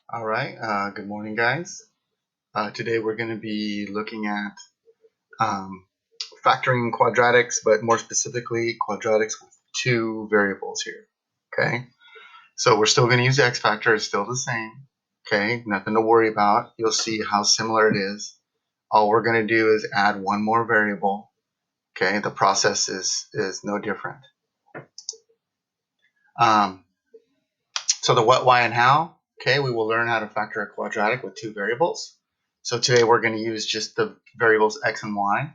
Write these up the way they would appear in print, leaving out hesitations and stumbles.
All right, good morning, guys. Today we're going to be looking at um, factoring quadratics, but more specifically, quadratics with two variables here. Okay, so we're still going to use x factor, it's still the same. Okay, nothing to worry about. You'll see how similar it is. All we're going to do is add one more variable. Okay, the process is no different. Um, so the what, why, and how. Okay, we will learn how to factor a quadratic with two variables. So today we're going to use just the variables x and y.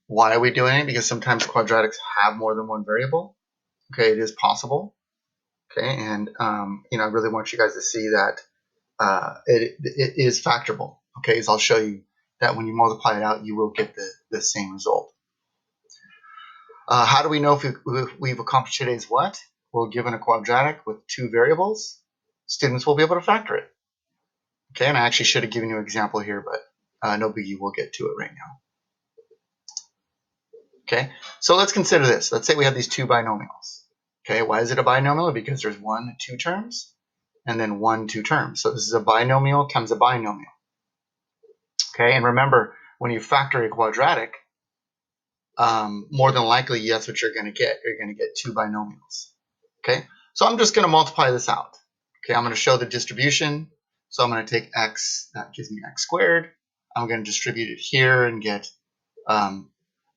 Why are we doing it? Because sometimes quadratics have more than one variable. Okay, it is possible. Okay, and I really want you guys to see that it is factorable. Okay, so I'll show you that when you multiply it out, you will get the same result. How do we know if we've accomplished today's what? Well, given a quadratic with two variables, students will be able to factor it. Okay, and I actually should have given you an example here, but no biggie, we'll get to it right now. Okay, so let's consider this. Let's say we have these two binomials. Okay, why is it a binomial? Because there's 1, 2 terms, and then 1, 2 terms. So this is a binomial times a binomial. Okay, and remember, when you factor a quadratic, more than likely, that's what you're going to get. You're going to get two binomials. Okay, so I'm just going to multiply this out. Okay, I'm going to show the distribution. So I'm going to take x, that gives me x squared. I'm going to distribute it here and get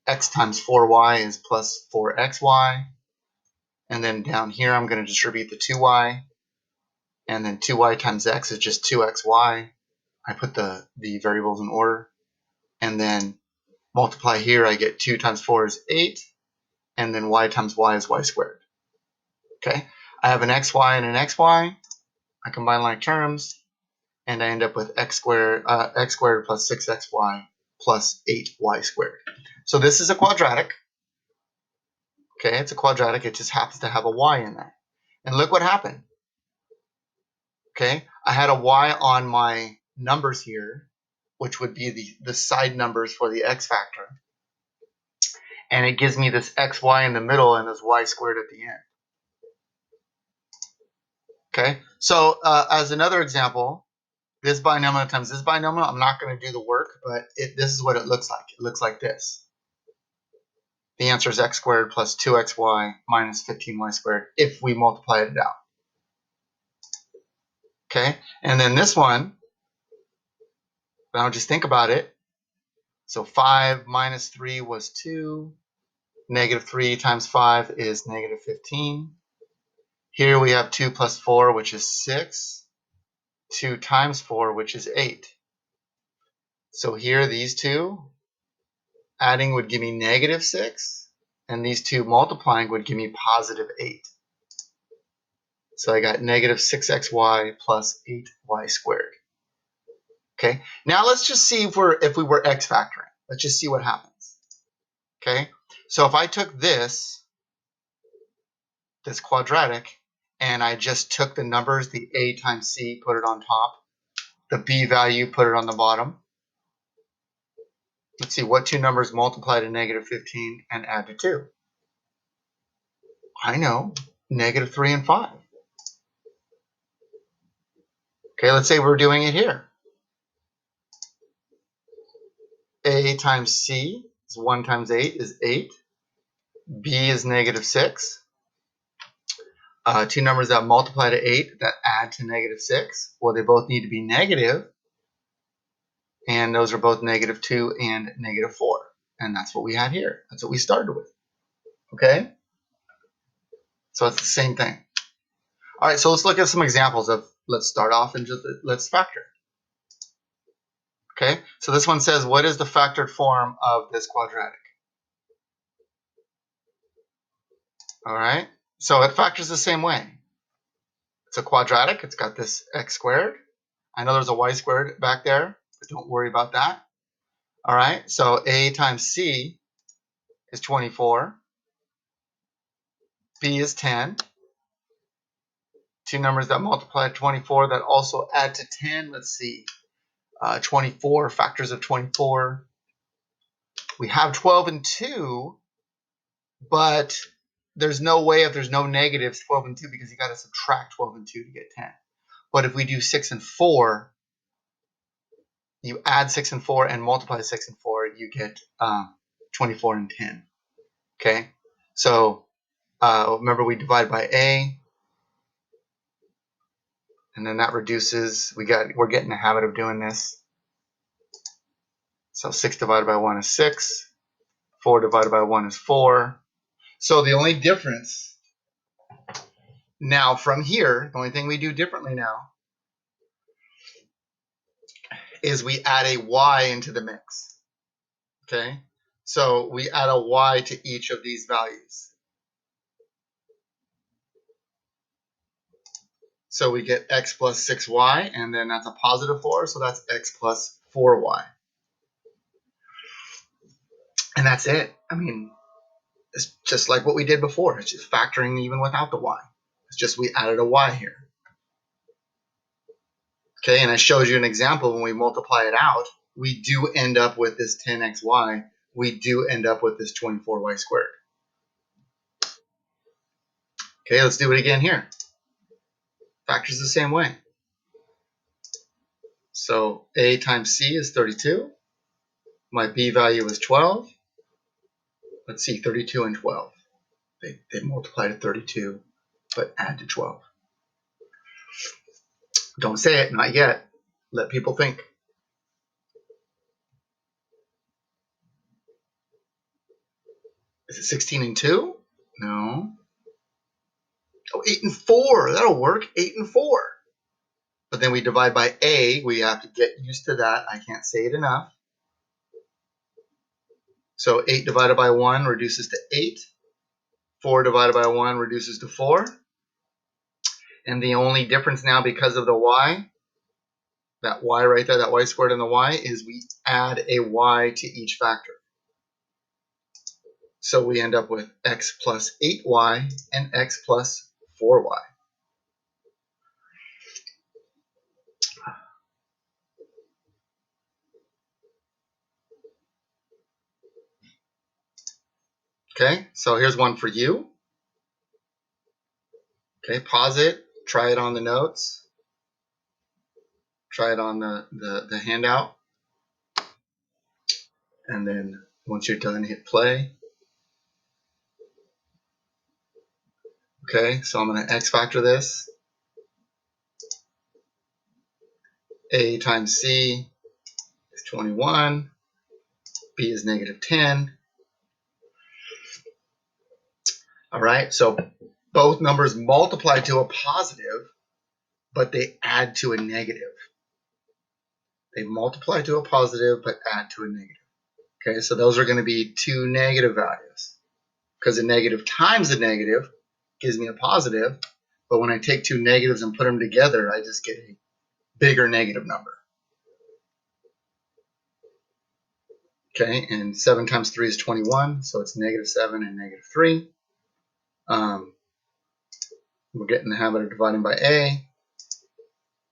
x times 4y is plus 4xy. And then down here, I'm going to distribute the 2y. And then 2y times x is just 2xy. I put the variables in order. And then multiply here, I get 2 times 4 is 8. And then y times y is y squared. Okay, I have an xy and an xy. I combine like terms. And I end up with x squared plus 6xy plus 8y squared. So this is a quadratic. Okay, it's a quadratic. It just happens to have a y in there. And look what happened. Okay, I had a y on my numbers here, which would be the side numbers for the x factor. And it gives me this xy in the middle and this y squared at the end. Okay, so as another example, this binomial times this binomial, I'm not going to do the work, but this is what it looks like. It looks like this. The answer is x squared plus 2xy minus 15y squared if we multiply it out. Okay, and then this one, now just think about it. So 5 minus 3 was 2. Negative 3 times 5 is negative 15. Here we have 2 plus 4, which is 6. 2 times 4, which is 8. So here, these two adding would give me negative 6. And these two multiplying would give me positive 8. So I got negative 6xy plus 8y squared. Okay, now let's just see if we were x factoring. Let's just see what happens. Okay, so if I took this quadratic, and I just took the numbers, the a times c, put it on top, the b value, put it on the bottom. Let's see, what two numbers multiply to negative 15 and add to 2? I know, negative 3 and 5. Okay, let's say we're doing it here. A times c is 1 times 8 is 8. B is negative 6. Two numbers that multiply to 8 that add to negative 6. Well, they both need to be negative. And those are both negative 2 and negative 4. And that's what we had here. That's what we started with. Okay? So it's the same thing. All right, so let's look at some examples of, let's start off and just let's factor. Okay, so this one says, what is the factored form of this quadratic? All right, so it factors the same way. It's a quadratic. It's got this x squared. I know there's a y squared back there, but don't worry about that. All right, so a times c is 24. B is 10. Two numbers that multiply to 24 that also add to 10. Let's see. 24, factors of 24. We have 12 and 2, but there's no way if there's no negatives 12 and 2 because you got to subtract 12 and 2 to get 10. But if we do 6 and 4, you add 6 and 4 and multiply 6 and 4, you get 24 and 10. Okay, so remember we divide by a, and then that reduces. We're getting the habit of doing this. So 6 divided by 1 is 6. 4 divided by 1 is 4. So the only difference now from here, the only thing we do differently now is we add a y into the mix. Okay, so we add a y to each of these values. So we get x plus 6y, and then that's a positive 4, so that's x plus 4y. And that's it. I mean, it's just like what we did before. It's just factoring even without the y. It's just we added a y here. Okay, and I showed you an example. When we multiply it out, we do end up with this 10xy. We do end up with this 24y squared. Okay, let's do it again here. Factors the same way. So a times c is 32. My b value is 12. Let's see, 32 and 12. They multiply to 32, but add to 12. Don't say it, not yet. Let people think. Is it 16 and 2? No. Oh, 8 and 4. That'll work. 8 and 4. But then we divide by a. We have to get used to that. I can't say it enough. So 8 divided by 1 reduces to 8. 4 divided by 1 reduces to 4. And the only difference now because of the y, that y right there, that y squared and the y, is we add a y to each factor. So we end up with x plus 8y and x plus 4y. Okay, so here's one for you. Okay, pause it, try it on the notes, try it on the handout, and then once you're done, hit play. Okay, so I'm going to x factor this. A times c is 21, b is negative 10. All right, so both numbers multiply to a positive, but they add to a negative. They multiply to a positive, but add to a negative. Okay, so those are going to be two negative values, because a negative times a negative gives me a positive, but when I take two negatives and put them together, I just get a bigger negative number. Okay, and 7 times 3 is 21, so it's negative 7 and negative 3. We're getting the habit of dividing by a.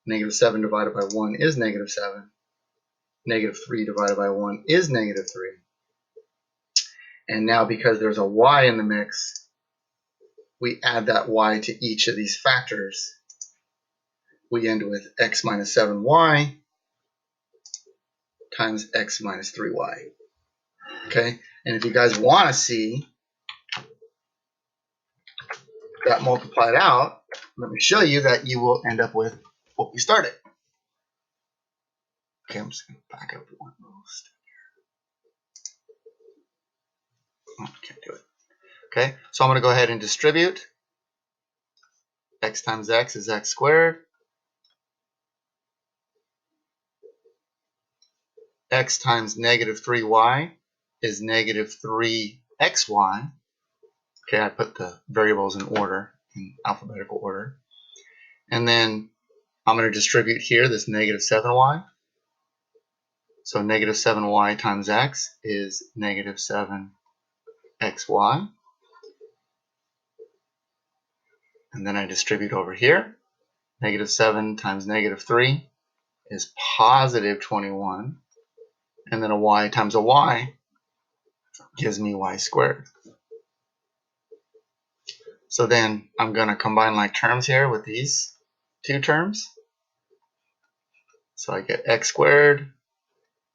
Negative 7 divided by 1 is negative 7. Negative 3 divided by 1 is negative 3. And now because there's a y in the mix, we add that y to each of these factors. We end with x minus 7y times x minus 3y. Okay, and if you guys want to see that multiplied out, let me show you that you will end up with what we started. Okay, I'm just going to back up one little step here. Oh, can't do it. Okay, so I'm going to go ahead and distribute. X times x is x squared. X times negative 3y is negative 3xy. Okay, I put the variables in order, in alphabetical order. And then I'm going to distribute here this negative 7y. So negative 7y times x is negative 7xy. And then I distribute over here. Negative 7 times negative 3 is positive 21. And then a y times a y gives me y squared. So then I'm going to combine like terms here with these two terms. So I get x squared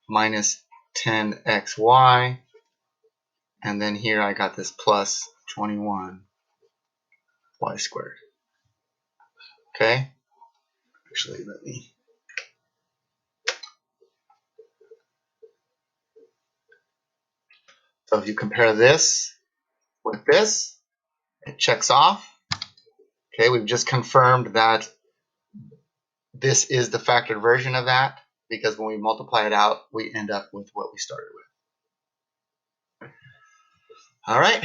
minus 10xy, and then here I got this plus 21y squared. Okay? Actually, let me. So if you compare this with this, it checks off. Okay, we've just confirmed that this is the factored version of that, because when we multiply it out, we end up with what we started with. All right.